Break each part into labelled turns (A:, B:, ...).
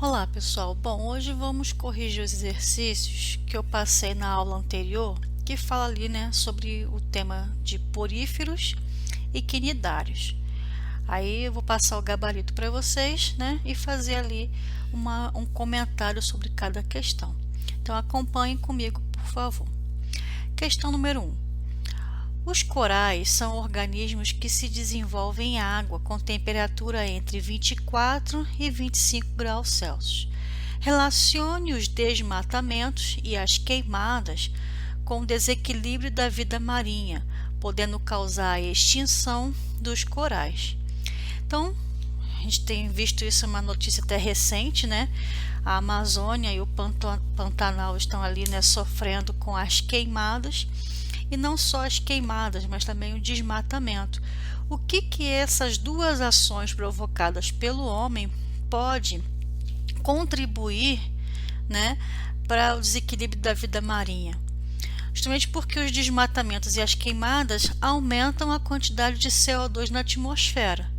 A: Olá pessoal, bom, hoje vamos corrigir os exercícios que eu passei na aula anterior, que fala ali, sobre o tema de poríferos e quinidários. Aí eu vou passar o gabarito para vocês, e fazer ali um comentário sobre cada questão. Então acompanhem comigo, por favor. Questão número 1. Os corais são organismos que se desenvolvem em água com temperatura entre 24 e 25 graus Celsius. Relacione os desmatamentos e as queimadas com o desequilíbrio da vida marinha, podendo causar a extinção dos corais. Então, a gente tem visto isso, uma notícia até recente, A Amazônia e o Pantanal estão ali, sofrendo com as queimadas. E não só as queimadas, mas também o desmatamento. O que essas duas ações provocadas pelo homem pode contribuir, para o desequilíbrio da vida marinha? Justamente porque os desmatamentos e as queimadas aumentam a quantidade de CO2 na atmosfera.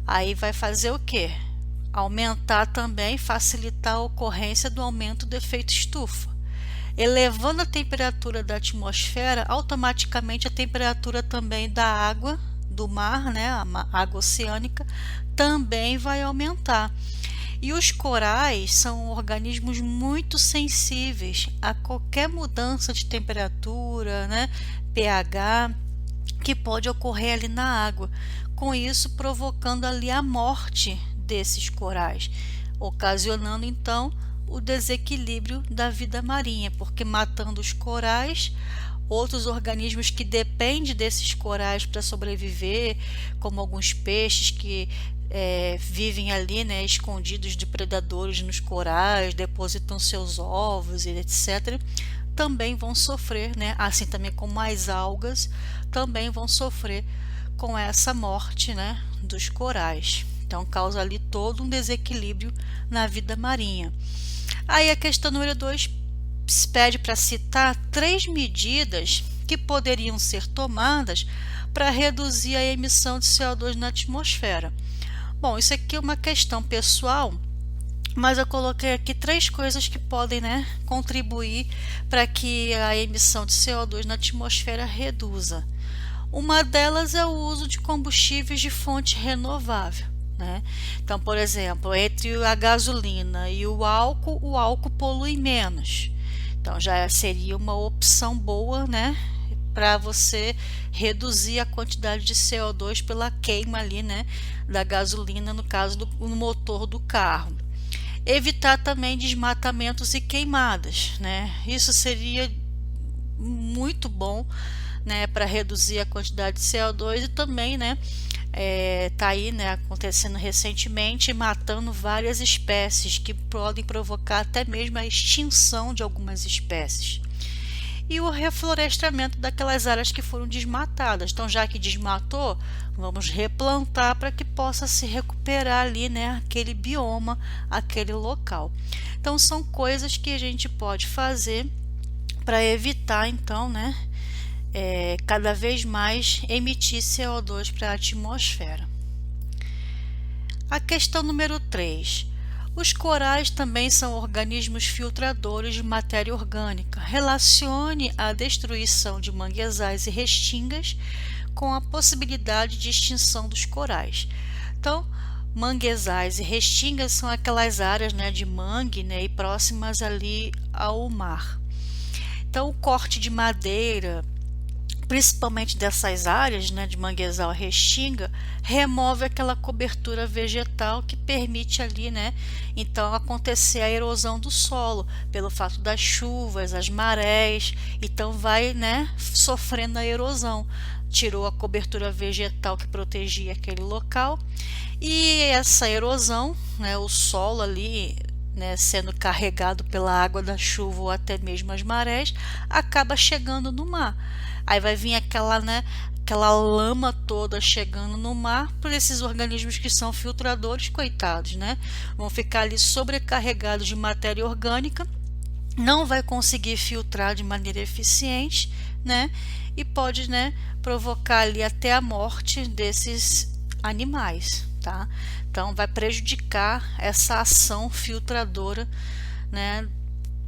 A: Aí vai fazer o quê? Aumentar também, facilitar a ocorrência do aumento do efeito estufa. Elevando a temperatura da atmosfera, automaticamente a temperatura também da água, do mar, a água oceânica, também vai aumentar. E os corais são organismos muito sensíveis a qualquer mudança de temperatura, pH, que pode ocorrer ali na água. Com isso, provocando ali a morte desses corais, ocasionando então o desequilíbrio da vida marinha, porque matando os corais, outros organismos que dependem desses corais para sobreviver, como alguns peixes que vivem ali, escondidos de predadores nos corais, depositam seus ovos e etc., também vão sofrer, assim também como as algas, também vão sofrer com essa morte, dos corais. Então causa ali todo um desequilíbrio na vida marinha. Aí a questão número 2 pede para citar 3 medidas que poderiam ser tomadas para reduzir a emissão de CO2 na atmosfera. Bom, isso aqui é uma questão pessoal, mas eu coloquei aqui 3 coisas que podem, contribuir para que a emissão de CO2 na atmosfera reduza. Uma delas é o uso de combustíveis de fonte renovável. Então, por exemplo, entre a gasolina e o álcool polui menos. Então, já seria uma opção boa, para você reduzir a quantidade de CO2 pela queima ali, da gasolina, no caso no motor do carro. Evitar também desmatamentos e queimadas, Isso seria muito bom, para reduzir a quantidade de CO2 e também, tá aí, acontecendo recentemente, matando várias espécies que podem provocar até mesmo a extinção de algumas espécies. E o reflorestamento daquelas áreas que foram desmatadas. Então, já que desmatou, vamos replantar para que possa se recuperar ali, aquele bioma, aquele local. Então, são coisas que a gente pode fazer para evitar, então, cada vez mais emitir CO2 para a atmosfera. A questão número 3. Os corais também são organismos filtradores de matéria orgânica. Relacione a destruição de manguezais e restingas com a possibilidade de extinção dos corais. Então, manguezais e restingas são aquelas áreas, de mangue, e próximas ali ao mar. Então, o corte de madeira, principalmente dessas áreas, de manguezal, restinga, remove aquela cobertura vegetal que permite ali, então acontecer a erosão do solo, pelo fato das chuvas, as marés, então vai, sofrendo a erosão. Tirou a cobertura vegetal que protegia aquele local e essa erosão, o solo ali, sendo carregado pela água da chuva ou até mesmo as marés, acaba chegando no mar. Aí vai vir aquela lama toda chegando no mar por esses organismos que são filtradores, coitados, vão ficar ali sobrecarregados de matéria orgânica, não vai conseguir filtrar de maneira eficiente, e pode, provocar ali até a morte desses animais, tá? Então vai prejudicar essa ação filtradora, né,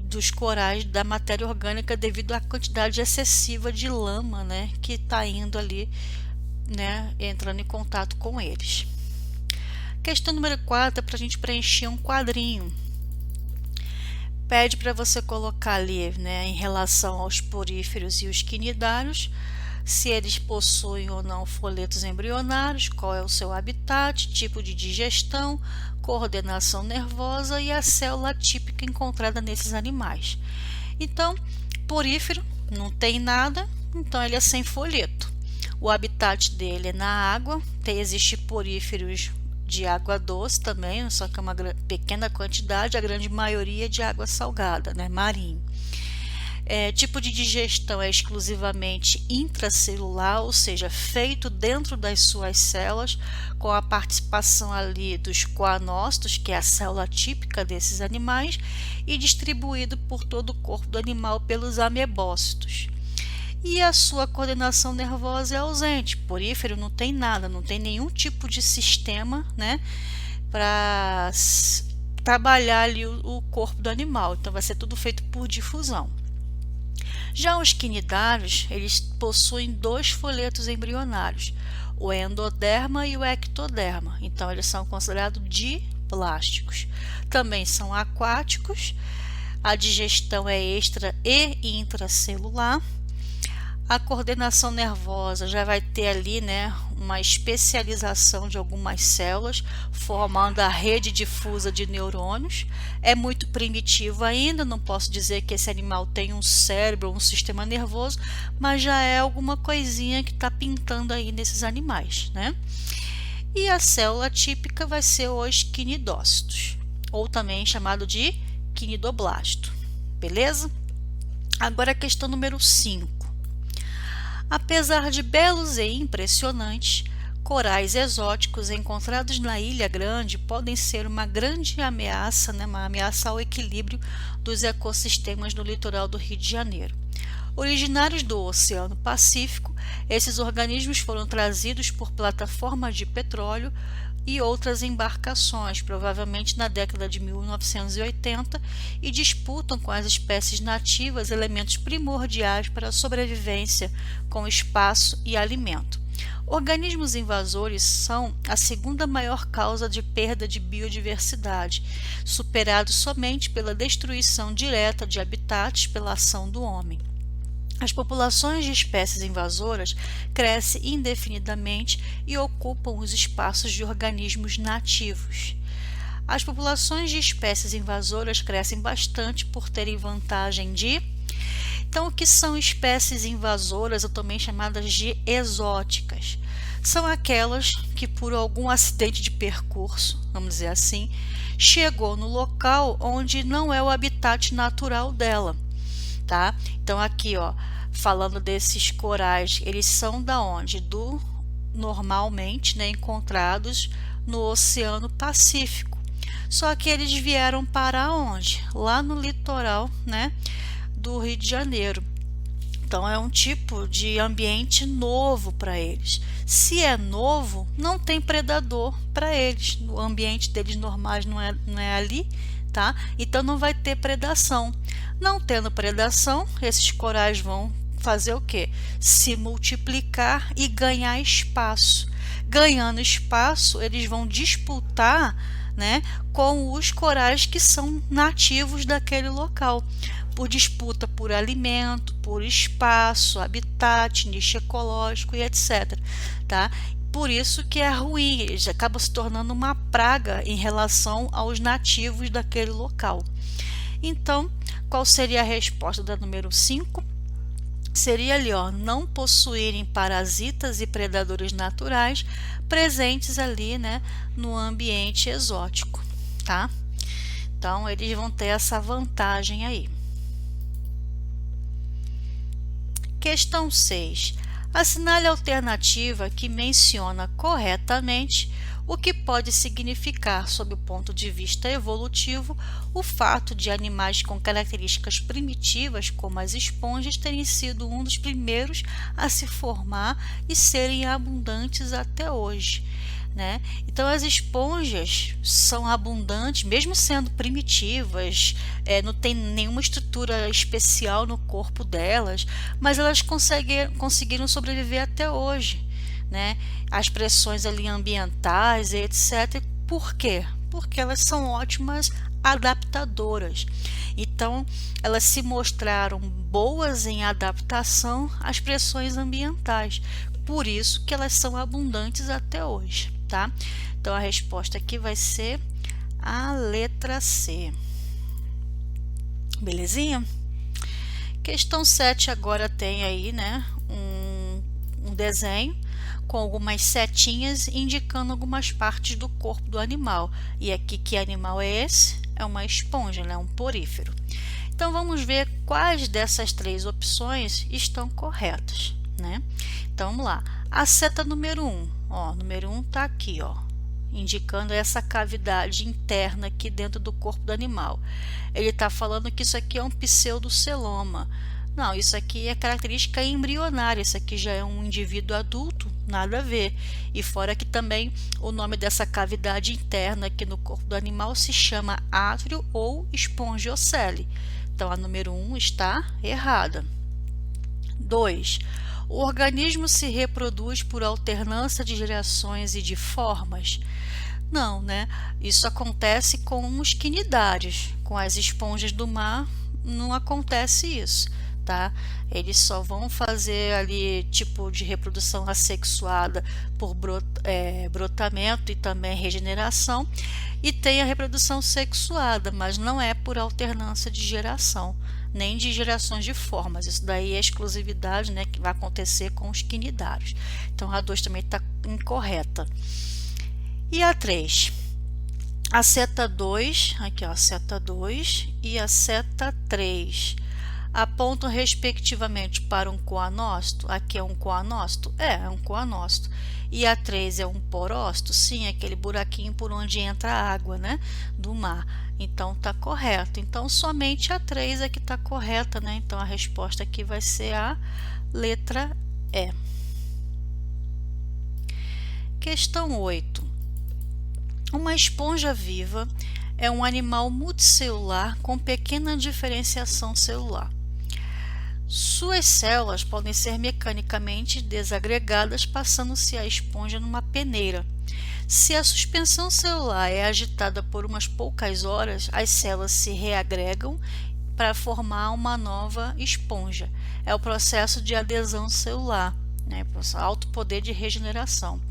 A: dos corais da matéria orgânica devido à quantidade excessiva de lama, né, que está indo ali, né, entrando em contato com eles. Questão número 4 é para a gente preencher um quadrinho. Pede para você colocar ali, né, em relação aos poríferos e os quinidários, se eles possuem ou não folhetos embrionários, qual é o seu habitat, tipo de digestão, coordenação nervosa e a célula típica encontrada nesses animais. Então, porífero não tem nada, então ele é sem folheto. O habitat dele é na água, existe poríferos de água doce também, só que é uma pequena quantidade, a grande maioria é de água salgada, né, marinho. Tipo de digestão é exclusivamente intracelular, ou seja, feito dentro das suas células, com a participação ali dos coanócitos, que é a célula típica desses animais, e distribuído por todo o corpo do animal pelos amebócitos. E a sua coordenação nervosa é ausente, porífero não tem nada, não tem nenhum tipo de sistema, né, para trabalhar ali o corpo do animal, então vai ser tudo feito por difusão. Já os quinidários, eles possuem 2 folhetos embrionários, o endoderma e o ectoderma, então eles são considerados diplásticos. Também são aquáticos, a digestão é extra e intracelular. A coordenação nervosa já vai ter ali, né, uma especialização de algumas células, formando a rede difusa de neurônios. É muito primitivo ainda, não posso dizer que esse animal tem um cérebro ou um sistema nervoso, mas já é alguma coisinha que está pintando aí nesses animais, né? E a célula típica vai ser os quinidócitos, ou também chamado de quinidoblasto, beleza? Agora a questão número 5. Apesar de belos e impressionantes, corais exóticos encontrados na Ilha Grande podem ser uma grande ameaça, né, uma ameaça ao equilíbrio dos ecossistemas no litoral do Rio de Janeiro. Originários do Oceano Pacífico, esses organismos foram trazidos por plataformas de petróleo e outras embarcações, provavelmente na década de 1980, e disputam com as espécies nativas elementos primordiais para a sobrevivência, com espaço e alimento. Organismos invasores são a segunda maior causa de perda de biodiversidade, superados somente pela destruição direta de habitats pela ação do homem. As populações de espécies invasoras crescem indefinidamente e ocupam os espaços de organismos nativos. As populações de espécies invasoras crescem bastante por terem vantagem de... Então, o que são espécies invasoras, ou também chamadas de exóticas? São aquelas que, por algum acidente de percurso, vamos dizer assim, chegou no local onde não é o habitat natural dela. Tá? Então aqui, ó, falando desses corais, eles são da onde? Normalmente, né, encontrados no Oceano Pacífico. Só que eles vieram para onde? Lá no litoral, né, do Rio de Janeiro. Então é um tipo de ambiente novo para eles. Se é novo, não tem predador para eles. O ambiente deles normais não é ali, tá? Então não vai ter predação. Não tendo predação, esses corais vão fazer o quê? Se multiplicar e ganhar espaço. Ganhando espaço, eles vão disputar, né, com os corais que são nativos daquele local, por disputa por alimento, por espaço, habitat, nicho ecológico e etc. Tá? Por isso que é ruim, eles acabam se tornando uma praga em relação aos nativos daquele local. Então, qual seria a resposta da número 5? Seria ali, ó, não possuírem parasitas e predadores naturais presentes ali, né, no ambiente exótico, tá? Então, eles vão ter essa vantagem aí. Questão 6. Assinale a alternativa que menciona corretamente o que pode significar, sob o ponto de vista evolutivo, o fato de animais com características primitivas, como as esponjas, terem sido um dos primeiros a se formar e serem abundantes até hoje. né? Então as esponjas são abundantes, mesmo sendo primitivas, não tem nenhuma estrutura especial no corpo delas, mas elas conseguiram sobreviver até hoje, né? As pressões ali ambientais, etc. Por quê? Porque elas são ótimas adaptadoras. Então, elas se mostraram boas em adaptação às pressões ambientais. Por isso que elas são abundantes até hoje, tá? Então, a resposta aqui vai ser a letra C. Belezinha? Questão 7 agora tem aí, né, um desenho com algumas setinhas indicando algumas partes do corpo do animal. E aqui, que animal é esse? É uma esponja, né? Um porífero. Então vamos ver quais dessas três opções estão corretas, né? Então vamos lá. A seta número 1, ó, número 1 está aqui, ó, indicando essa cavidade interna aqui dentro do corpo do animal. Ele está falando que isso aqui é um pseudoceloma. Não, isso aqui é característica embrionária, isso aqui já é um indivíduo adulto, nada a ver. E fora que também o nome dessa cavidade interna aqui no corpo do animal se chama átrio ou espongiocele. Então a número 1 está errada. 2. O organismo se reproduz por alternância de gerações e de formas? Não, né? Isso acontece com os quinidários. Com as esponjas do mar não acontece isso, tá? Eles só vão fazer ali tipo de reprodução assexuada por brotamento e também regeneração, e tem a reprodução sexuada, mas não é por alternância de geração, nem de gerações de formas. Isso daí é exclusividade, né, que vai acontecer com os quinidários. Então a 2 também está incorreta. E a 3? A seta 2, aqui ó, a seta 2 e a seta 3 apontam respectivamente para um coanócito. Aqui é um coanócito? É um coanócito. E a 3 é um porócito? Sim, é aquele buraquinho por onde entra a água, né, do mar. Então tá correto. Então somente a 3 é que tá correta, né? Então a resposta aqui vai ser a letra E. Questão 8. Uma esponja viva é um animal multicelular com pequena diferenciação celular. Suas células podem ser mecanicamente desagregadas passando-se a esponja numa peneira. Se a suspensão celular é agitada por umas poucas horas, as células se reagregam para formar uma nova esponja. É o processo de adesão celular, né? Alto poder de regeneração.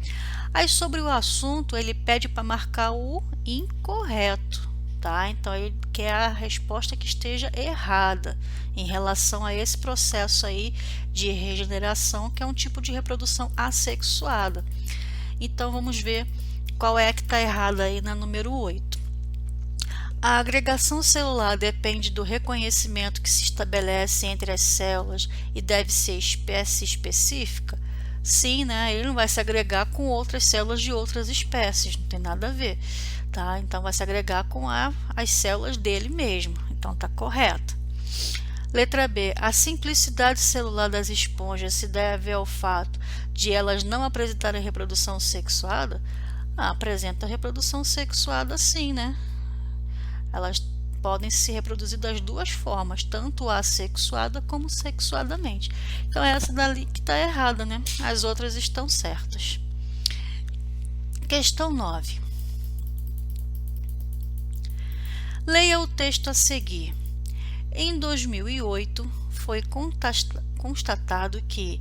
A: Aí sobre o assunto ele pede para marcar o incorreto, tá? Então ele quer a resposta que esteja errada em relação a esse processo aí de regeneração, que é um tipo de reprodução assexuada. Então vamos ver qual é que está errada aí na número 8. A agregação celular depende do reconhecimento que se estabelece entre as células e deve ser espécie específica? Sim, né? Ele não vai se agregar com outras células de outras espécies, não tem nada a ver, tá? Então vai se agregar com as células dele mesmo, então tá correto. Letra B. A simplicidade celular das esponjas se deve ao fato de elas não apresentarem reprodução sexuada? Apresenta reprodução sexuada sim, né? Elas podem se reproduzir das duas formas, tanto assexuada como sexuadamente. Então essa dali que está errada, né? As outras estão certas. Questão 9. Leia o texto a seguir. Em 2008, foi constatado que,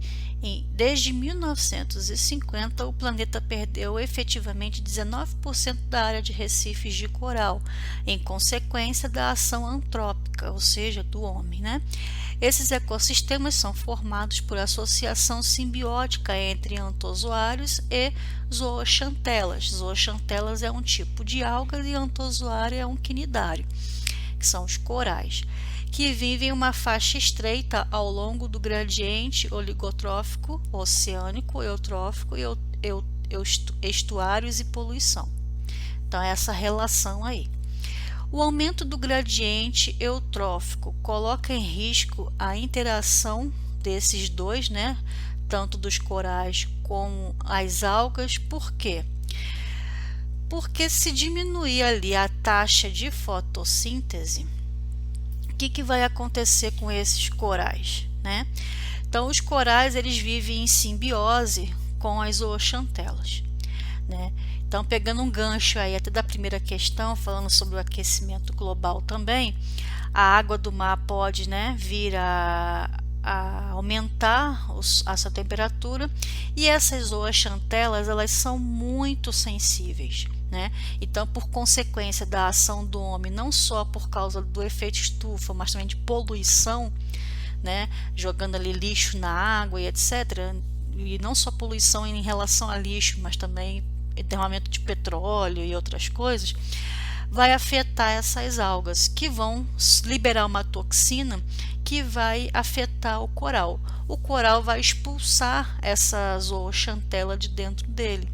A: desde 1950, o planeta perdeu efetivamente 19% da área de recifes de coral, em consequência da ação antrópica, ou seja, do homem, né? Esses ecossistemas são formados por associação simbiótica entre antozoários e zooxantelas. Zooxantelas é um tipo de alga e antozoário é um quinidário, que são os corais, que vivem em uma faixa estreita ao longo do gradiente oligotrófico, oceânico, eutrófico e estuários e poluição. Então, essa relação aí. O aumento do gradiente eutrófico coloca em risco a interação desses dois, né? Tanto dos corais como as algas. Por quê? Porque se diminuir ali a taxa de fotossíntese, o que vai acontecer com esses corais, né? Então, os corais eles vivem em simbiose com as zooxantelas, né? Então, pegando um gancho aí até da primeira questão, falando sobre o aquecimento global também, a água do mar pode, né, vir a aumentar a sua temperatura, e essas zooxantelas elas são muito sensíveis, né? Então, por consequência da ação do homem, não só por causa do efeito estufa, mas também de poluição, né, jogando ali lixo na água e etc. E não só poluição em relação a lixo, mas também derramamento de petróleo e outras coisas, vai afetar essas algas, que vão liberar uma toxina que vai afetar o coral. O coral vai expulsar essa zooxantela de dentro dele.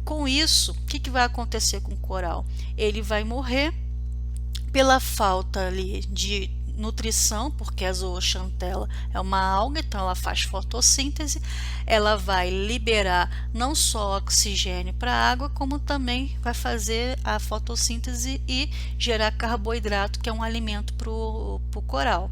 A: Com isso, o que vai acontecer com o coral? Ele vai morrer pela falta ali de nutrição, porque a zooxantela é uma alga, então ela faz fotossíntese, ela vai liberar não só oxigênio para a água, como também vai fazer a fotossíntese e gerar carboidrato, que é um alimento para o coral.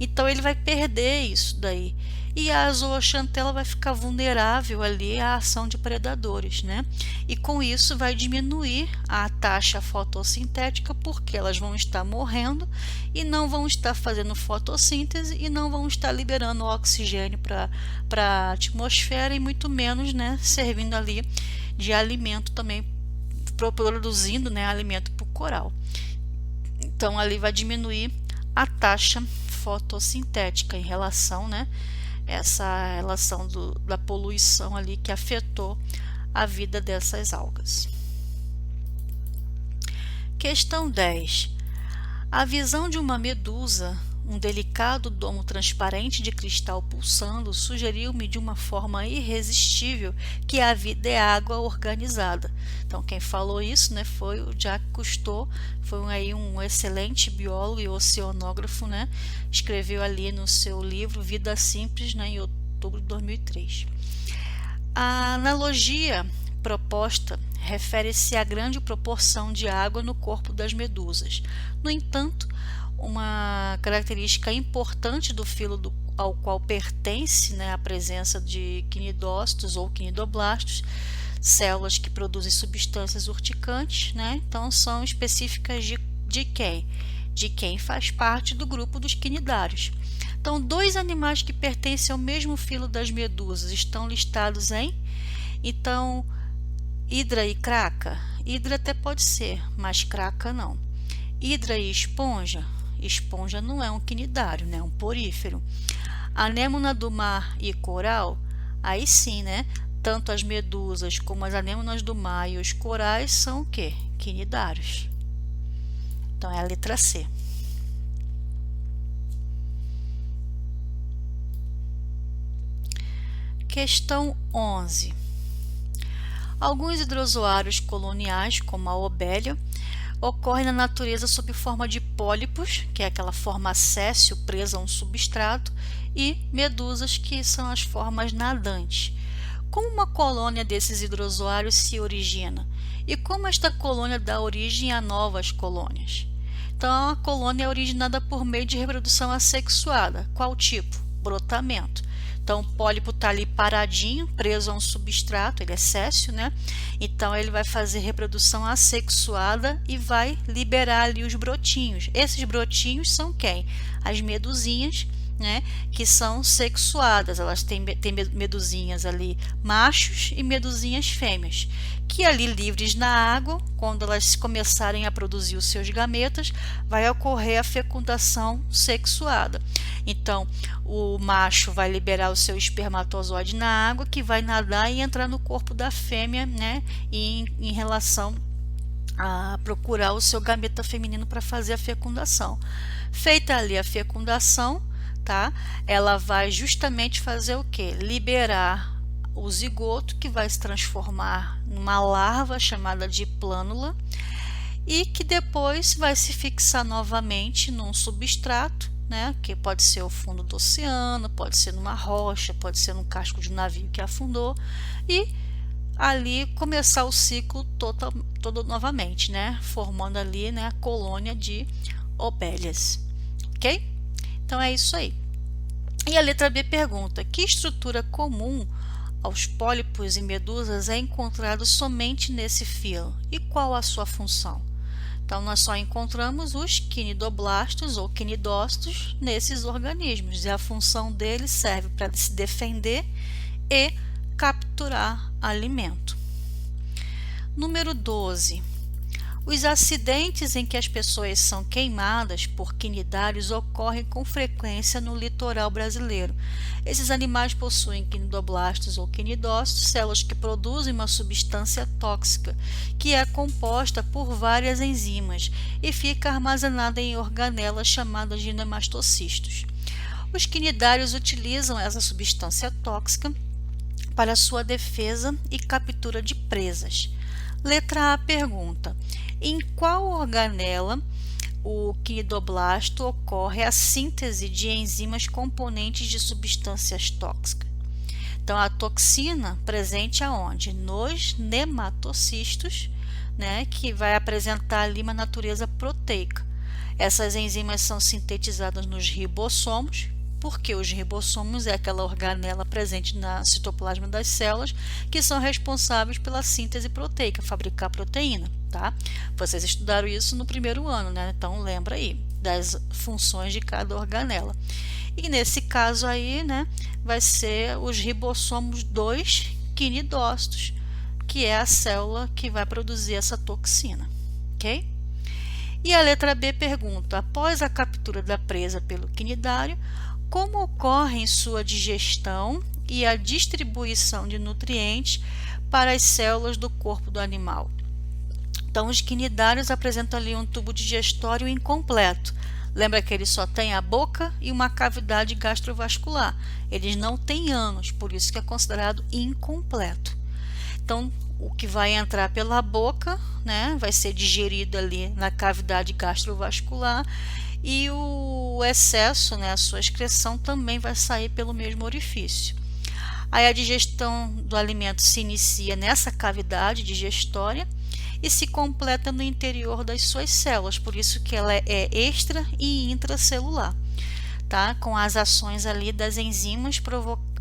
A: Então ele vai perder isso daí. E a zooxantela vai ficar vulnerável ali à ação de predadores, né? E com isso vai diminuir a taxa fotossintética, porque elas vão estar morrendo e não vão estar fazendo fotossíntese e não vão estar liberando oxigênio para a atmosfera, e muito menos, né, servindo ali de alimento também, produzindo, né, alimento para o coral. Então ali vai diminuir a taxa fotossintética em relação, né, essa relação da poluição ali que afetou a vida dessas algas. Questão 10. A visão de uma medusa, um delicado domo transparente de cristal pulsando, sugeriu-me de uma forma irresistível que a vida é água organizada. Então, quem falou isso, né, foi o Jacques Cousteau, foi aí um excelente biólogo e oceanógrafo, né, escreveu ali no seu livro Vida Simples, né, em outubro de 2003. A analogia proposta refere-se à grande proporção de água no corpo das medusas. No entanto, uma característica importante do filo ao qual pertence, né, a presença de quinidócitos ou quinidoblastos, células que produzem substâncias urticantes, né, então são específicas de quem? De quem faz parte do grupo dos quinidários. Então, dois animais que pertencem ao mesmo filo das medusas estão listados em, então, hidra e craca. Hidra até pode ser, mas craca não. Hidra e esponja. Esponja não é um quinidário, né? É um porífero. Anêmona do mar e coral, aí sim, né? Tanto as medusas como as anêmonas do mar e os corais são o quê? Quinidários. Então é a letra C. Questão 11. Alguns hidrozoários coloniais, como a obélia, ocorrem na natureza sob forma de pólipos, que é aquela forma acéssio presa a um substrato, e medusas, que são as formas nadantes. Como uma colônia desses hidrozoários se origina? E como esta colônia dá origem a novas colônias? Então, a colônia é originada por meio de reprodução assexuada. Qual tipo? Brotamento. Então, o pólipo está ali paradinho, preso a um substrato, ele é céssio, né? Então, ele vai fazer reprodução assexuada e vai liberar ali os brotinhos. Esses brotinhos são quem? As medusinhas, né? Que são sexuadas. Elas têm medusinhas ali machos e medusinhas fêmeas, que ali livres na água, quando elas começarem a produzir os seus gametas, vai ocorrer a fecundação sexuada. Então, o macho vai liberar o seu espermatozoide na água, que vai nadar e entrar no corpo da fêmea, né, em relação a procurar o seu gameta feminino para fazer a fecundação. Feita ali a fecundação, tá? Ela vai justamente fazer o quê? Liberar o zigoto, que vai se transformar numa larva chamada de plânula, e que depois vai se fixar novamente num substrato, né, que pode ser o fundo do oceano, pode ser numa rocha, pode ser num casco de navio que afundou, e ali começar o ciclo todo novamente, né? Formando ali, né, a colônia de ovelhas, ok? Então é isso aí. E a letra B pergunta: que estrutura comum aos pólipos e medusas é encontrado somente nesse filo e qual a sua função? Então, nós só encontramos os quinidoblastos ou quinidócitos nesses organismos e a função deles serve para se defender e capturar alimento. Número 12. Os acidentes em que as pessoas são queimadas por quinidários ocorrem com frequência no litoral brasileiro. Esses animais possuem quinidoblastos ou quinidócitos, células que produzem uma substância tóxica, que é composta por várias enzimas e fica armazenada em organelas chamadas de nematocistos. Os quinidários utilizam essa substância tóxica para sua defesa e captura de presas. Letra A pergunta: em qual organela o quinidoblasto ocorre a síntese de enzimas componentes de substâncias tóxicas? Então, a toxina presente aonde? Nos nematocistos, né, que vai apresentar ali uma natureza proteica. Essas enzimas são sintetizadas nos ribossomos, porque os ribossomos é aquela organela presente na citoplasma das células que são responsáveis pela síntese proteica, fabricar proteína, tá? Vocês estudaram isso no primeiro ano, né? Então lembra aí das funções de cada organela. E nesse caso aí, né, vai ser os ribossomos 2 quinidócitos, que é a célula que vai produzir essa toxina, ok? E a letra B pergunta: após a captura da presa pelo quinidário, como ocorre sua digestão e a distribuição de nutrientes para as células do corpo do animal? Então, os quinidários apresentam ali um tubo digestório incompleto. Lembra que ele só tem a boca e uma cavidade gastrovascular. Eles não têm ânus, por isso que é considerado incompleto. Então, o que vai entrar pela boca, né, vai ser digerido ali na cavidade gastrovascular e o excesso, né, a sua excreção também vai sair pelo mesmo orifício. Aí a digestão do alimento se inicia nessa cavidade digestória e se completa no interior das suas células, por isso que ela é extra e intracelular, tá? Com as ações ali das enzimas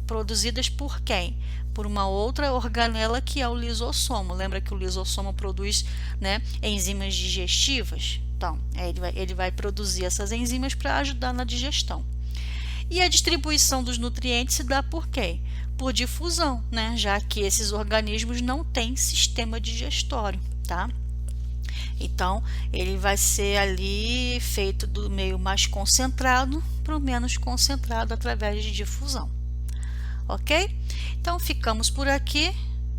A: produzidas por quem? Por uma outra organela que é o lisossomo. Lembra que o lisossomo produz, né, enzimas digestivas? Então, ele vai produzir essas enzimas para ajudar na digestão. E a distribuição dos nutrientes se dá por quê? Por difusão, né? Já que esses organismos não têm sistema digestório, tá? Então, ele vai ser ali feito do meio mais concentrado para o menos concentrado através de difusão. Ok? Então, ficamos por aqui.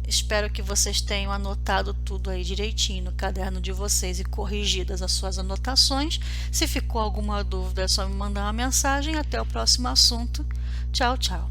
A: Espero que vocês tenham anotado tudo aí direitinho no caderno de vocês e corrigidas as suas anotações. Se ficou alguma dúvida, é só me mandar uma mensagem. Até o próximo assunto. Tchau, tchau.